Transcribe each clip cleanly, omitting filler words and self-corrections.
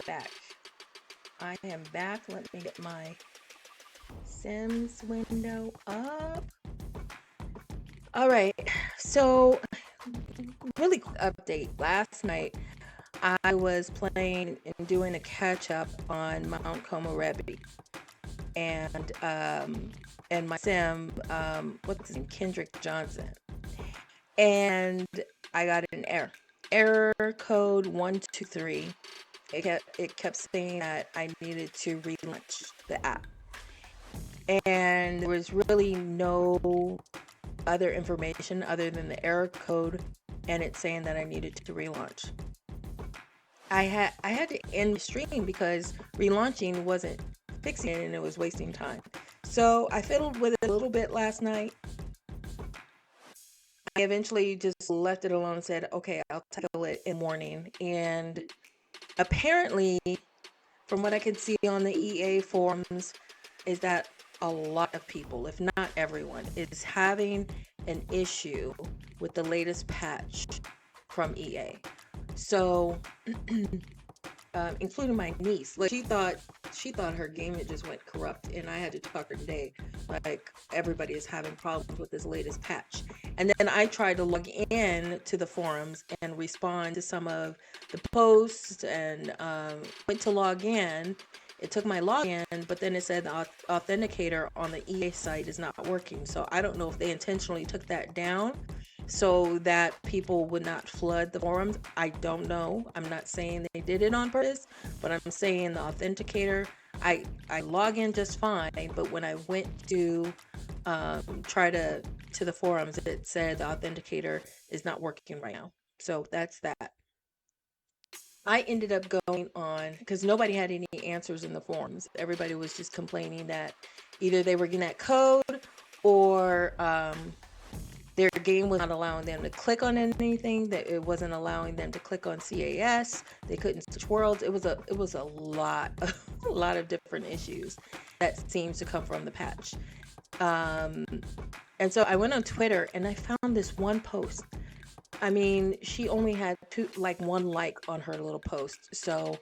back. I am back. Let me get my Sims window up. All right. So, really quick update. Last night, I was playing and doing a catch up on Mount Komorebi, and my sim, what's his name, Kendrick Johnson, and I got an error code 123. It kept saying that I needed to relaunch the app, and there was really no other information other than the error code and it saying that I needed to relaunch. I had to end the stream because relaunching wasn't fixing it and it was wasting time. So I fiddled with it a little bit last night. I eventually just left it alone and said, okay, I'll tackle it in the morning. And apparently, from what I can see on the EA forums, is that a lot of people, if not everyone, is having an issue with the latest patch from EA. So, including my niece, like she thought her game had just went corrupt, and I had to talk her today. Like everybody is having problems with this latest patch, and then I tried to log in to the forums and respond to some of the posts, and went to log in. It took my login, but then it said the authenticator on the EA site is not working. So I don't know if they intentionally took that down so that people would not flood the forums. I don't know. I'm not saying they did it on purpose, but I'm saying the authenticator. I log in just fine, but when I went to try to the forums, it said the authenticator is not working right now. So that's that. I ended up going on because nobody had any answers in the forums. Everybody was just complaining that either they were getting that code or their game was not allowing them to click on anything, that it wasn't allowing them to click on CAS. They couldn't switch worlds. It was a lot a lot of different issues that seems to come from the patch. Um, and so I went on Twitter and I found this one post. I mean, she only had one like on her little post. So,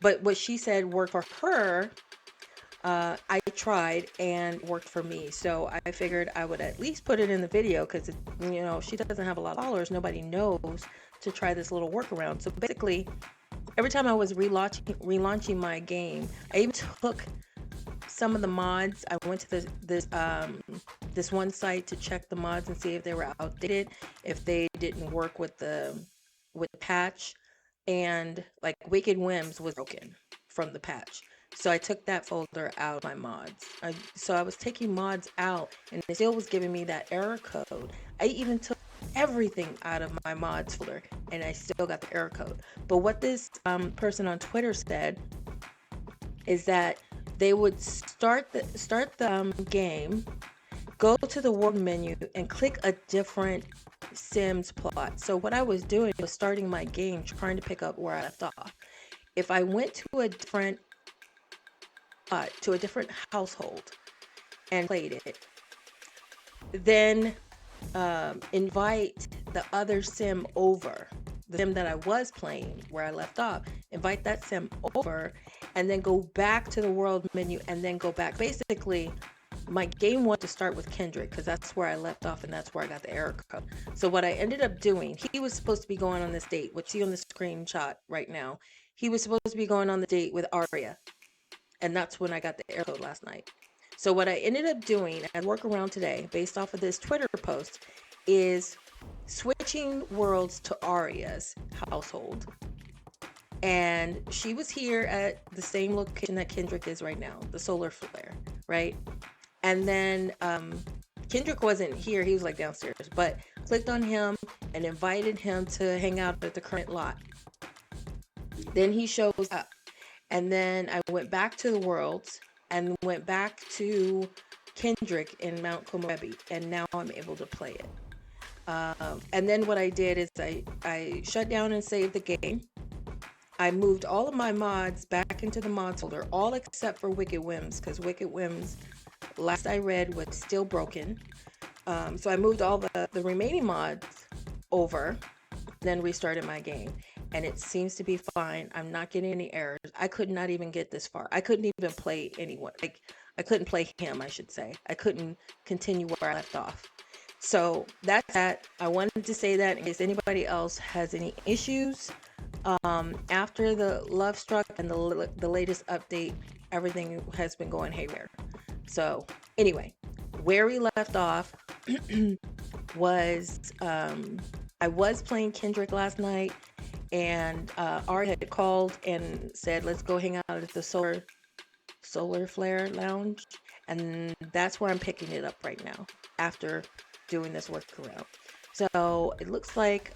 but what she said worked for her, I tried and worked for me. So I figured I would at least put it in the video because, she doesn't have a lot of followers. Nobody knows to try this little workaround. So basically, every time I was relaunching my game, I even took some of the mods. I went to this one site to check the mods and see if they were outdated, if they didn't work with the patch, and like Wicked Whims was broken from the patch. So I took that folder out of my mods. So I was taking mods out, and it still was giving me that error code. I even took everything out of my mods folder, and I still got the error code. But what this person on Twitter said is that they would start the game, go to the world menu, and click a different Sims plot. So what I was doing was starting my game, trying to pick up where I left off. If I went to a different household and played it, then invite the other sim over, the sim that I was playing where I left off, invite that sim over, and then go back to the world menu and then go back. Basically, my game wanted to start with Kendrick because that's where I left off and that's where I got the error code. So what I ended up doing, he was supposed to be going on this date, which you see on the screenshot right now. He was supposed to be going on the date with Aria, and that's when I got the error code last night. So what I ended up doing as workaround today, based off of this Twitter post, is switching worlds to Aria's household. And she was here at the same location that Kendrick is right now, the solar flare, right? And then Kendrick wasn't here, he was like downstairs, but clicked on him and invited him to hang out at the current lot. Then he shows up. And then I went back to the worlds and went back to Kendrick in Mount Komorebi, and now I'm able to play it. And then what I did is I shut down and saved the game. I moved all of my mods back into the mods folder, all except for Wicked Whims, because Wicked Whims, last I read, was still broken. So I moved all the remaining mods over, then restarted my game. And it seems to be fine. I'm not getting any errors. I could not even get this far. I couldn't even play anyone. Like, I couldn't play him, I should say. I couldn't continue where I left off. So that's that. I wanted to say that in case anybody else has any issues. After the Love Struck and the latest update, everything has been going haywire. So anyway, where we left off was I was playing Kendrick last night, and Ari had called and said, let's go hang out at the Solar Flare Lounge. And that's where I'm picking it up right now after doing this workaround. So it looks like,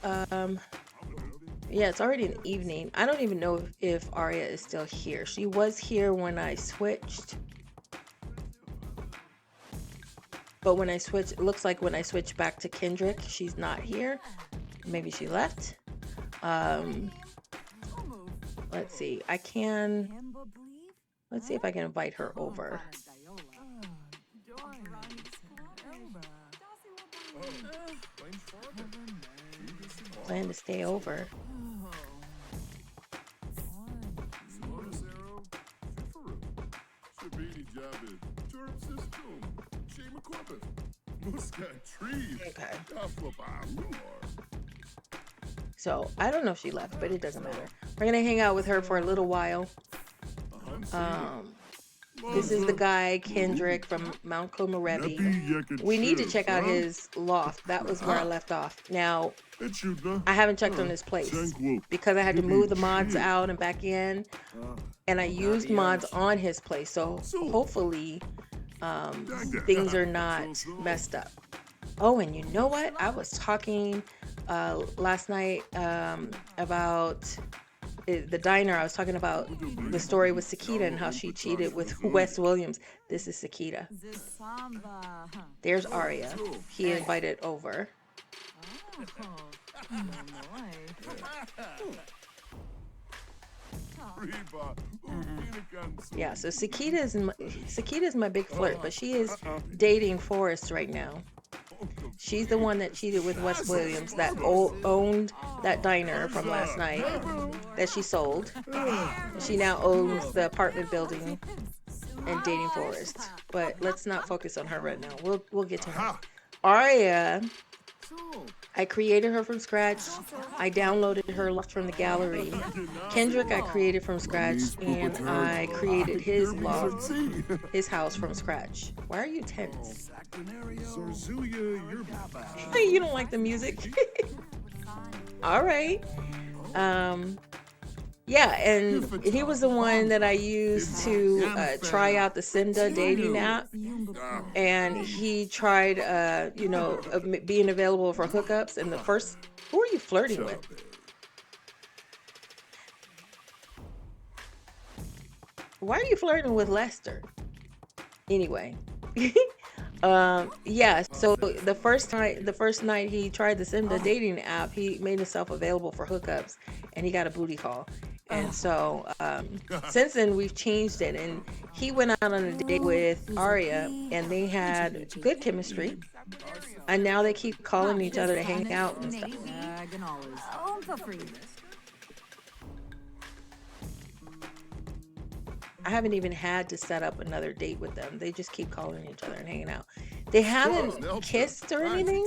yeah, it's already an evening. I don't even know if Arya is still here. She was here when I switched. But when I switch, it looks like when I switch back to Kendrick, she's not here. Maybe she left. Let's see. Let's see if I can invite her over. Plan to stay over. Okay. So I don't know if she left, but it doesn't matter. We're gonna hang out with her for a little while. This is the guy Kendrick from Mount Komorebi. We need to check out his loft. That was where I left off. Now I haven't checked on his place because I had to move the mods out and back in, and I used mods on his place. So hopefully things are not messed up. Oh, and you know what? I was talking last night about the diner. I was talking about the story with Sakita and how she cheated with Wes Williams. This is Sakita. There's Arya. He invited over. Yeah, so Sakita is my big flirt, but she is dating Forrest right now. She's the one that cheated with Wes Williams, that owned that diner from last night that she sold. She now owns the apartment building and dating Forrest. But let's not focus on her right now. We'll get to her. Arya, I created her from scratch. I downloaded her loft from the gallery. Kendrick, I created from scratch, and I created his loft, his house from scratch. Why are you tense? You don't like the music? All right. Yeah, and he was the one that I used to try out the Cinda dating app, and he tried, being available for hookups. And the first, who are you flirting with? Why are you flirting with Lester? Anyway. Yeah, so the first night he tried the Cinda dating app, he made himself available for hookups, and he got a booty call. And so since then we've changed it, and he went out on a date with Arya, and they had good chemistry, and now they keep calling each other to hang out and stuff. I haven't even had to set up another date with them. They just keep calling each other and hanging out. They haven't kissed or anything,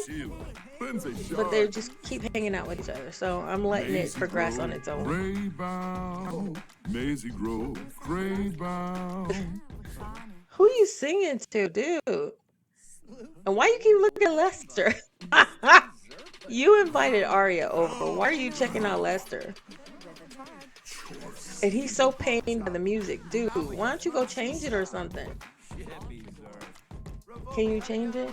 but they just keep hanging out with each other. So I'm letting it progress on its own. Who you singing to, dude? And why you keep looking at Lester? You invited Arya over. Why are you checking out Lester? And he's so pained by the music. Dude, why don't you go change it or something? Can you change it?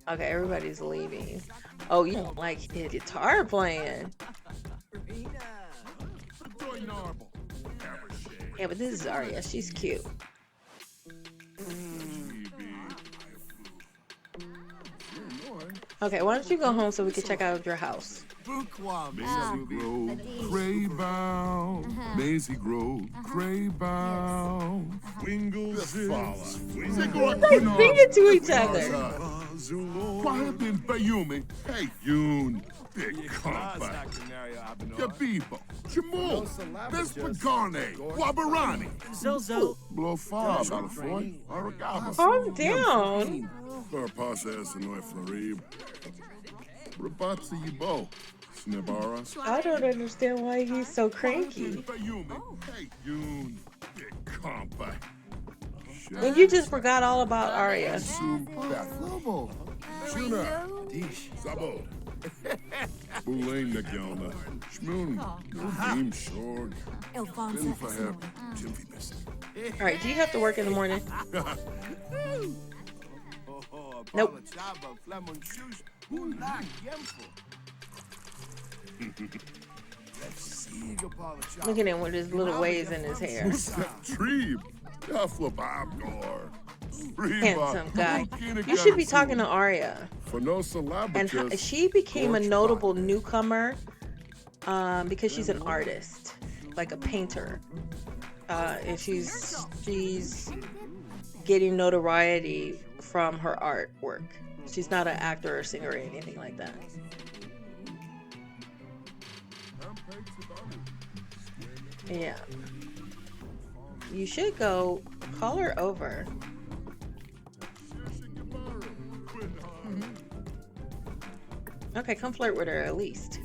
Okay, everybody's leaving. Oh, you don't like his guitar playing. Yeah, but this is Arya. She's cute. Okay, why don't you go home so we can check out your house? Maisie Grove, Craybound. Maisie Grove, Craybound. Wingles They sing it to each other. Kwahebin Bayumi, hey Yoon, Big Compa, Yabibo, Jamal, Despagane, Wabarani, Zozo. Blow Fob, Alafoy, Aragaba, Calm down. Verpasa Esanoy Florib, Rabatsi Yibo, Snibara, I don't understand why he's so cranky. Bayumi, hey Yoon, Big Compa. And you just forgot all about Arya. Shuna, Sabo, Boulain Nagyona, Shmoon, Beam Short, Bin Faheb, Jimpy Missing. All right, do you have to work in the morning? Nope. Look at him with his little waves in his hair. Treeb, Duffla Bob Gore. Handsome guy. You should be talking to Arya. And she became a notable newcomer because she's an artist, like a painter, and she's getting notoriety from her artwork. She's not an actor or singer or anything like that. Yeah. You should go call her over. Okay, come flirt with her at least.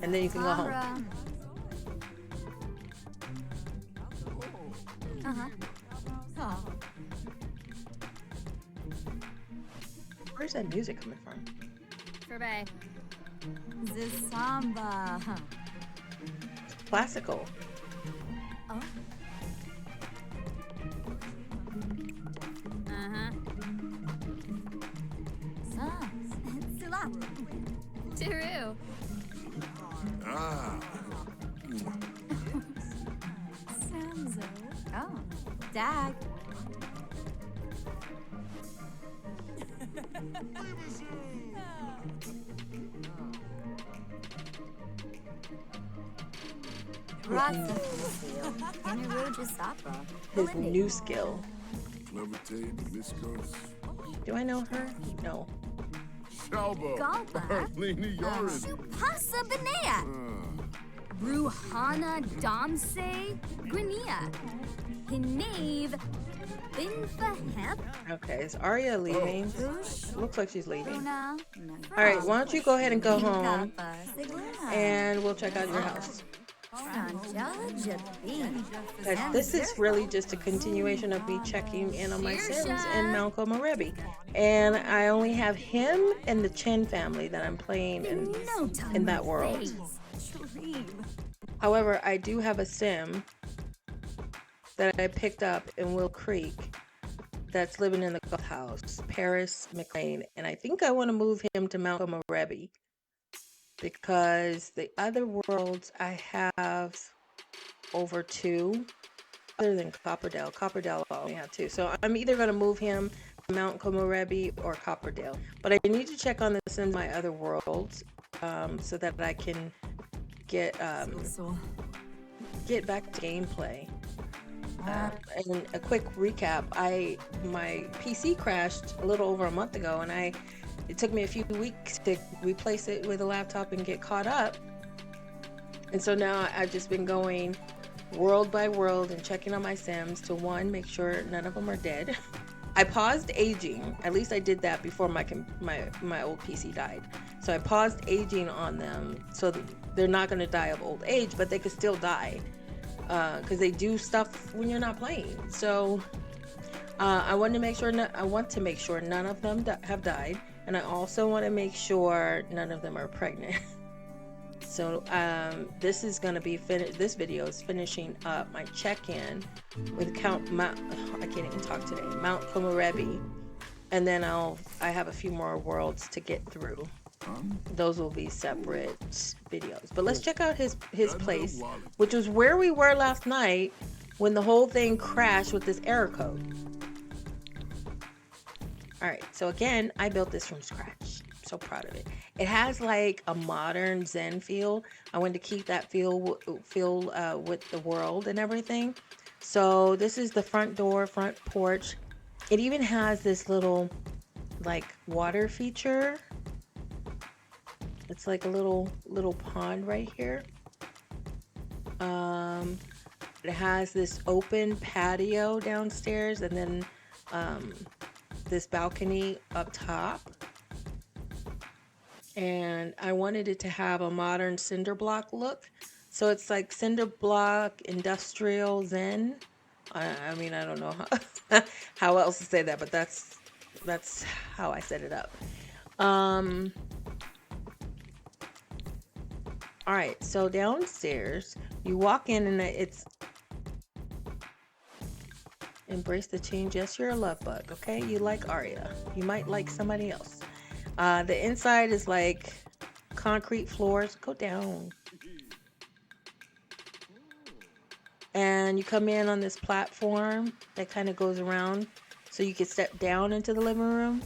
And then you can go home. Where's that music coming from? This samba. Classical. Oh. True. Samzo. Oh, Dag. His new skill. Do I know her? No. Pasa Benea. Ruhana Damse Grania. Hinave Binfahep. Okay, is Arya leaving? Looks like she's leaving. Alright, why don't you go ahead and go home and we'll check out your house. Guys, this is really just a continuation of me checking in on my Sims in Mount Komorebi. And I only have him and the Chen family that I'm playing in that world. However, I do have a Sim that I picked up in Will Creek that's living in the Gulf House, Paris McLean. And I think I want to move him to Mount Komorebi, because the other worlds I have over 2, other than Copperdale. Copperdale I only have 2. So I'm either going to move him to Mount Komorebi or Copperdale. But I need to check on this in my other worlds so that I can get back to gameplay. And a quick recap, my PC crashed a little over a month ago, and it took me a few weeks to replace it with a laptop and get caught up. And so now I've just been going world by world and checking on my Sims to, one, make sure none of them are dead. I paused aging. At least I did that before my old PC died. So I paused aging on them so that they're not going to die of old age, but they could still die because they do stuff when you're not playing. So I want to make sure none of them have died. And I also want to make sure none of them are pregnant. So this is going to be this video is finishing up my check-in with Mount Komorebi, and then I have a few more worlds to get through. Those will be separate videos. But let's check out his place, which was where we were last night when the whole thing crashed with this error code. All right, so again, I built this from scratch. so proud of it. It has like a modern Zen feel. I wanted to keep that feel with the world and everything. So this is the front door, front porch. It even has this little like water feature. It's like a little pond right here. It has this open patio downstairs, and then this balcony up top. And I wanted it to have a modern cinder block look. So it's like cinder block, industrial zen. I mean, I don't know how else to say that, but that's how I set it up. All right, so downstairs, you walk in and it's embrace the change. Yes, you're a love bug, okay? You like Aria. You might like somebody else. The inside is like concrete floors. Go down. And you come in on this platform that kind of goes around so you can step down into the living room.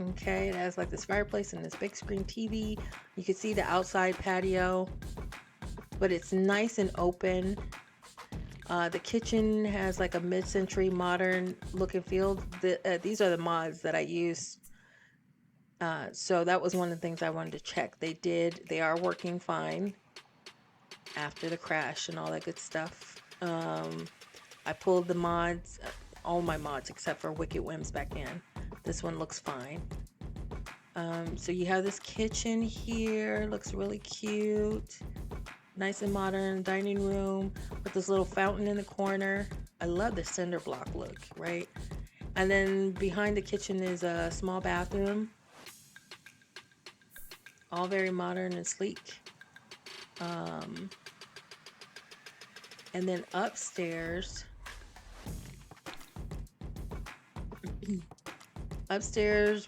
Okay, it has like this fireplace and this big screen TV. You can see the outside patio, but it's nice and open. The kitchen has like a mid-century modern look and feel. These are the mods that I use. So that was one of the things I wanted to check. They are working fine after the crash and all that good stuff. I pulled the mods, all my mods except for Wicked Whims back in. This one looks fine. So you have this kitchen here, looks really cute. Nice and modern dining room with this little fountain in the corner. I love the cinder block look, right? And then behind the kitchen is a small bathroom. All very modern and sleek. And then upstairs,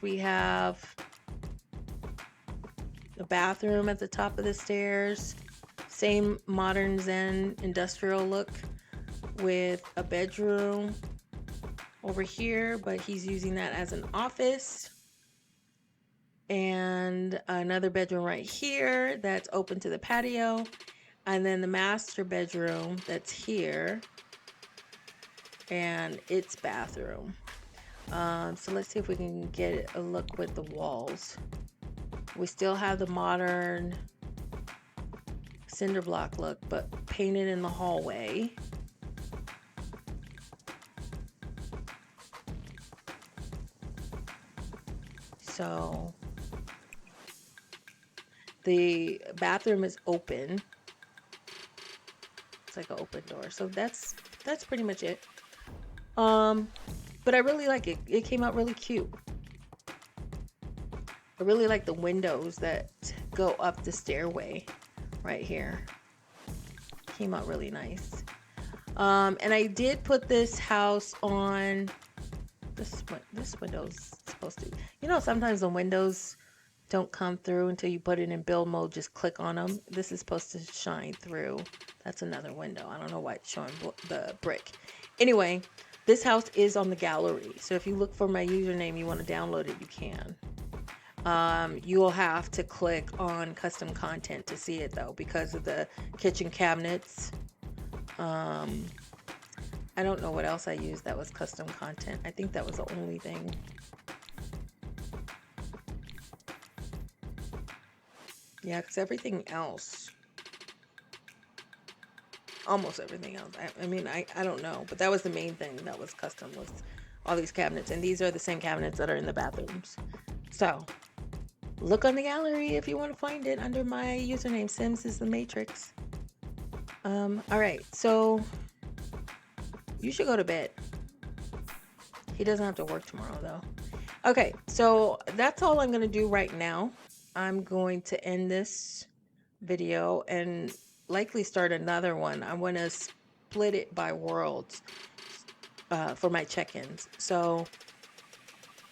we have the bathroom at the top of the stairs. Same modern Zen industrial look with a bedroom over here, but he's using that as an office. And another bedroom right here that's open to the patio. And then the master bedroom that's here and its bathroom. So let's see if we can get a look with the walls. We still have the modern cinder block look, but painted in the hallway. So the bathroom is open. It's like an open door. So that's pretty much it. But I really like it. It came out really cute. I really like the windows that go up the stairway right here. Came out really nice. And I did put this house on this window's supposed to, you know, sometimes the windows don't come through until you put it in build mode. Just click on them. This is supposed to shine through. That's another window. I don't know why it's showing the brick. Anyway, this house is on the gallery. So if you look for my username, you want to download it, you can. You will have to click on custom content to see it though, because of the kitchen cabinets. I don't know what else I used that was custom content. I think that was the only thing. Yeah, because everything else, almost everything else, I mean, I don't know, but that was the main thing that was custom, was all these cabinets. And these are the same cabinets that are in the bathrooms. So look on the gallery if you want to find it under my username, Sims is the Matrix. All right, so you should go to bed. He doesn't have to work tomorrow though. Okay, so that's all I'm going to do right now. I'm going to end this video and likely start another one. I want to split it by worlds for my check-ins. So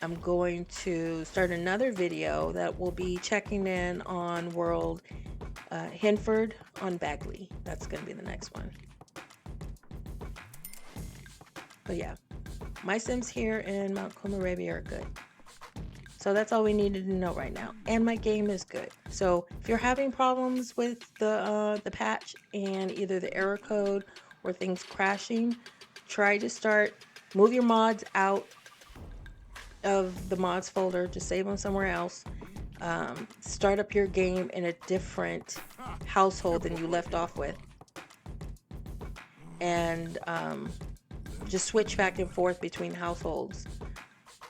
I'm going to start another video that will be checking in on world Henford on Bagley. That's going to be the next one. But yeah, my Sims here in Mount Komorebi are good. So that's all we needed to know right now. And my game is good. So if you're having problems with the patch and either the error code or things crashing, try to move your mods out of the mods folder, just save them somewhere else. Start up your game in a different household than you left off with, and just switch back and forth between households,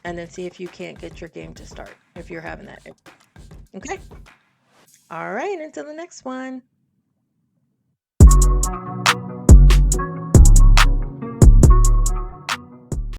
and then see if you can't get your game to start if you're having that. Okay. All right, until the next one.